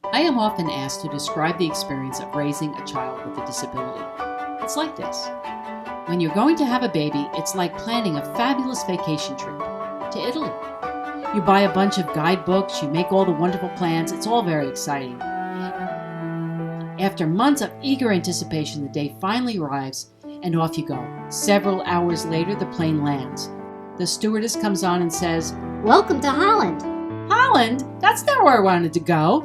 I am often asked to describe the experience of raising a child with a disability. It's like this. When you're going to have a baby, it's like planning a fabulous vacation trip to Italy. You buy a bunch of guidebooks, you make all the wonderful plans, it's all very exciting. After months of eager anticipation, the day finally arrives, and off you go. Several hours later, the plane lands. The stewardess comes on and says, "Welcome to Holland." "Holland? That's not where I wanted to go."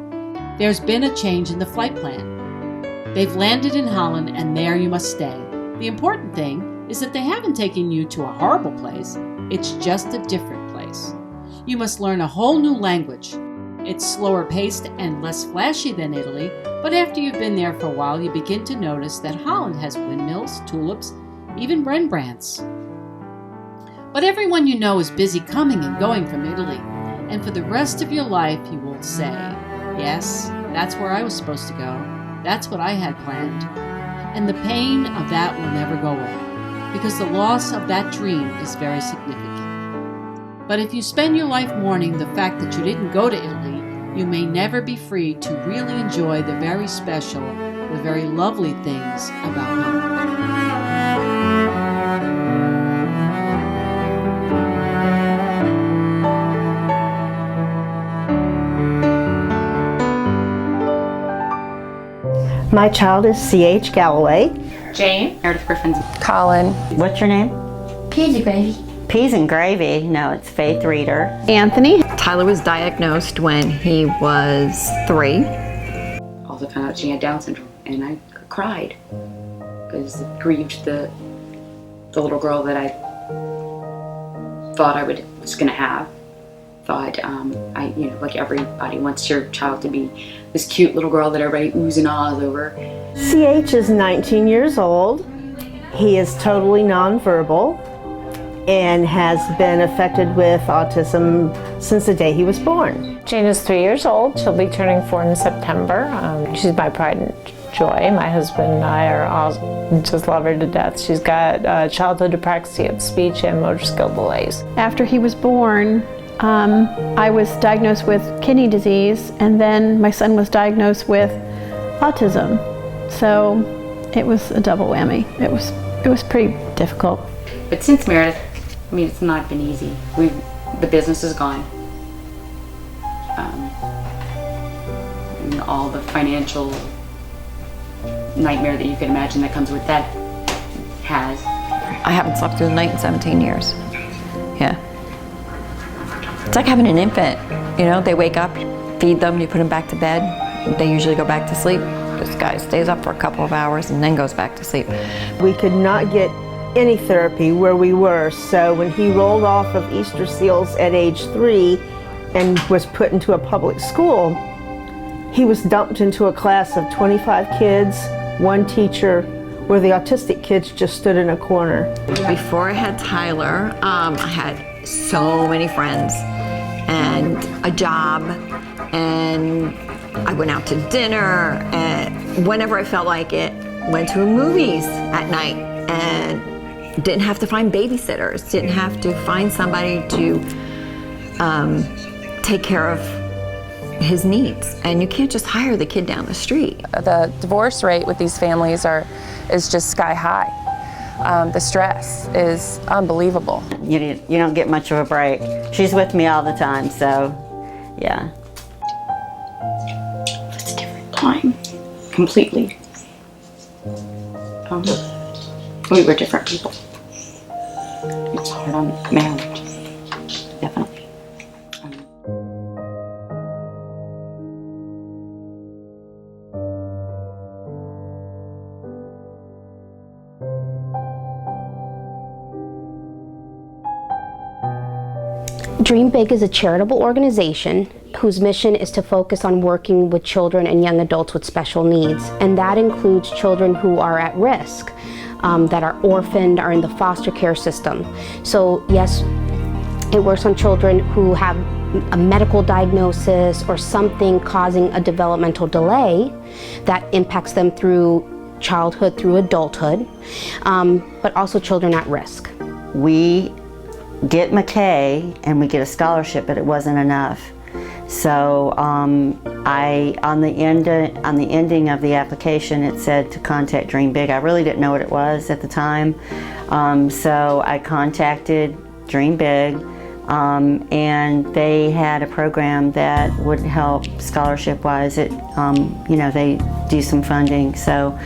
There's been a change in the flight plan. They've landed in Holland, and there you must stay. The important thing is that they haven't taken you to a horrible place. It's just a different place. You must learn a whole new language. It's slower paced and less flashy than Italy, but after you've been there for a while, you begin to notice that Holland has windmills, tulips, even Rembrandts. But everyone you know is busy coming and going from Italy, and for the rest of your life you will say, "Yes, that's where I was supposed to go. That's what I had planned." And the pain of that will never go away, because the loss of that dream is very significant. But if you spend your life mourning the fact that you didn't go to Italy, you may never be free to really enjoy the very special, the very lovely things about home. My child is C.H. Galloway. Jane. Meredith Griffin. Colin. What's your name? Peas and gravy. Peas and Gravy. No, it's Faith Reader. Anthony. Tyler was diagnosed when he was 3. Also found out she had Down syndrome, and I cried because it grieved the little girl that I thought was going to have. Thought like everybody wants your child to be this cute little girl that everybody oohs and ahs over. C.H. is 19 years old. He is totally nonverbal and has been affected with autism since the day he was born. Jane is 3 years old. She'll be turning 4 in September. She's my pride and joy. My husband and I just love her to death. She's got childhood apraxia of speech and motor skill delays. After he was born, I was diagnosed with kidney disease, and then my son was diagnosed with autism. So it was a double whammy. It was pretty difficult. But since Meredith, it's not been easy. The business is gone. And all the financial nightmare that you can imagine that comes with that has. I haven't slept through the night in 17 years. Yeah. It's like having an infant. They wake up, feed them, you put them back to bed. They usually go back to sleep. This guy stays up for a couple of hours and then goes back to sleep. We could not get any therapy where we were, so when he rolled off of Easter Seals at age 3 and was put into a public school, he was dumped into a class of 25 kids, one teacher, where the autistic kids just stood in a corner. Before I had Tyler, I had so many friends and a job, and I went out to dinner, and whenever I felt like it, went to movies at night, and didn't have to find babysitters, didn't have to find somebody to take care of his needs. And you can't just hire the kid down the street. The divorce rate with these families is just sky high. The stress is unbelievable. You don't get much of a break. She's with me all the time, so yeah. It's a different time, completely. We were different people. It's hard on marriage, definitely. Dream Big is a charitable organization whose mission is to focus on working with children and young adults with special needs, and that includes children who are at risk, that are orphaned, are in the foster care system. So yes, it works on children who have a medical diagnosis or something causing a developmental delay that impacts them through childhood, through adulthood, but also children at risk. We get McKay and we get a scholarship, but it wasn't enough. So on the ending of the application, it said to contact Dream Big. I really didn't know what it was at the time, so I contacted Dream Big, and they had a program that would help scholarship-wise. They do some funding, so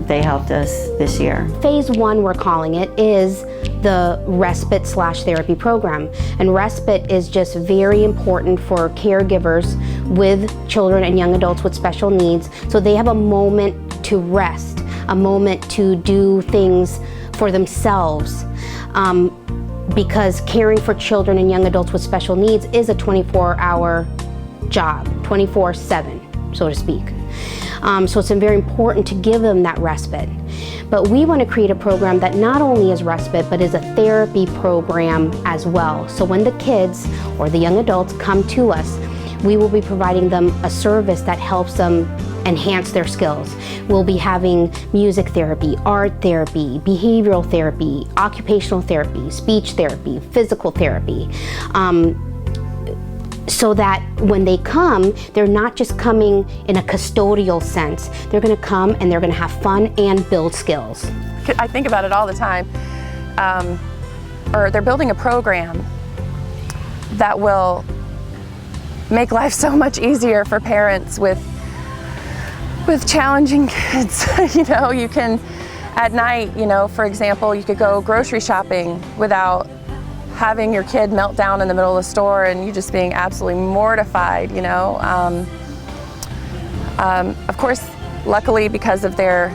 they helped us this year. Phase 1, we're calling it, is the respite/therapy program. And respite is just very important for caregivers with children and young adults with special needs, so they have a moment to rest, a moment to do things for themselves. Because caring for children and young adults with special needs is a 24-hour job, 24/7, so to speak. So it's very important to give them that respite. But we want to create a program that not only is respite, but is a therapy program as well. So when the kids or the young adults come to us, we will be providing them a service that helps them enhance their skills. We'll be having music therapy, art therapy, behavioral therapy, occupational therapy, speech therapy, physical therapy. So that when they come, they're not just coming in a custodial sense. They're going to come and they're going to have fun and build skills. I think about it all the time. Or they're building a program that will make life so much easier for parents with challenging kids. You can, at night, for example, you could go grocery shopping without having your kid melt down in the middle of the store and you just being absolutely mortified, Of course, luckily, because of their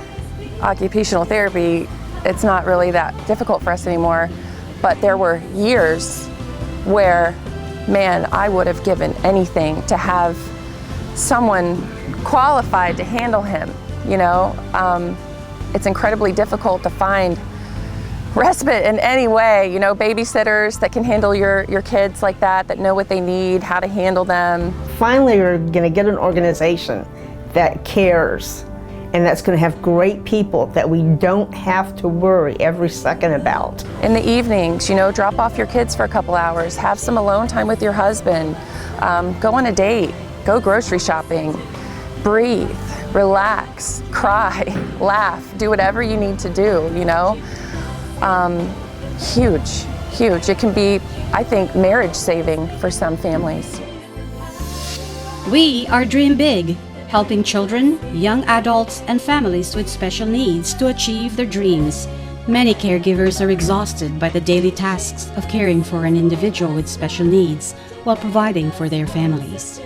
occupational therapy, it's not really that difficult for us anymore. But there were years where, man, I would have given anything to have someone qualified to handle him, It's incredibly difficult to find respite in any way, babysitters that can handle your kids like that know what they need, how to handle them. Finally, we're going to get an organization that cares and that's going to have great people that we don't have to worry every second about. In the evenings, drop off your kids for a couple hours, have some alone time with your husband, go on a date, go grocery shopping, breathe, relax, cry, laugh, do whatever you need to do, Huge. It can be, I think, marriage saving for some families. We are Dream Big, helping children, young adults, and families with special needs to achieve their dreams. Many caregivers are exhausted by the daily tasks of caring for an individual with special needs while providing for their families.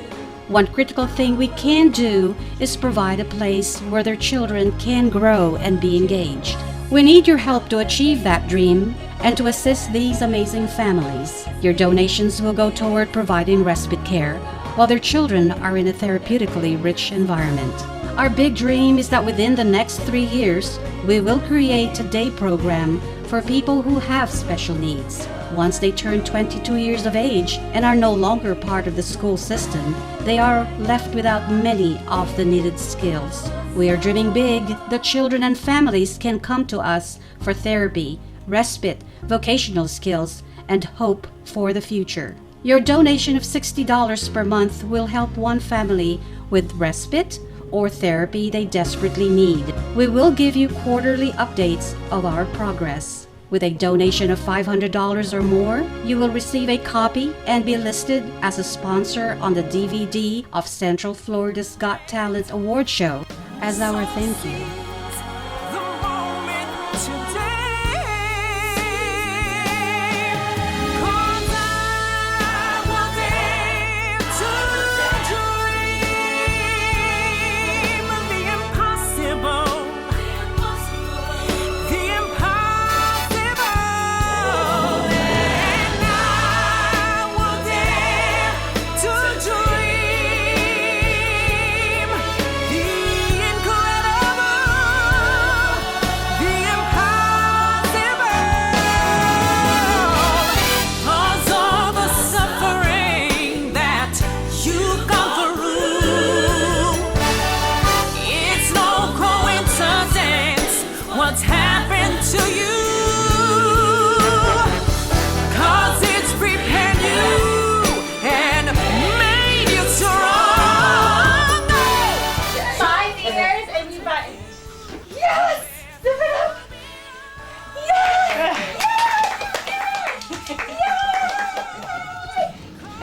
One critical thing we can do is provide a place where their children can grow and be engaged. We need your help to achieve that dream and to assist these amazing families. Your donations will go toward providing respite care while their children are in a therapeutically rich environment. Our big dream is that within the next 3 years, we will create a day program for people who have special needs. Once they turn 22 years of age and are no longer part of the school system, they are left without many of the needed skills. We are dreaming big that children and families can come to us for therapy, respite, vocational skills, and hope for the future. Your donation of $60 per month will help one family with respite or therapy they desperately need. We will give you quarterly updates of our progress. With a donation of $500 or more, you will receive a copy and be listed as a sponsor on the DVD of Central Florida's Got Talent Award Show as our thank you. Dream the incredible.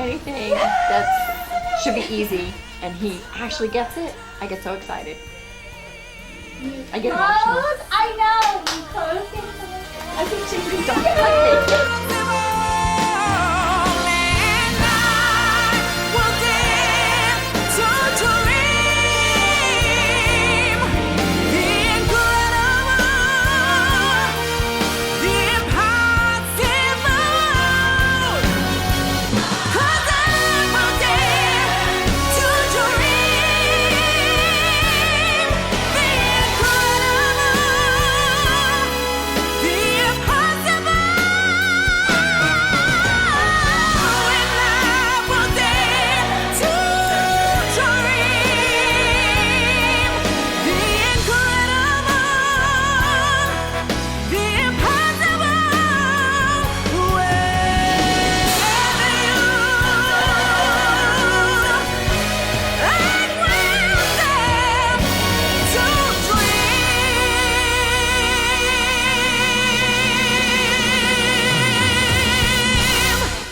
anything that should be easy, and he actually gets it, I get so excited. I get emotional. I know. I think she's don't get like me.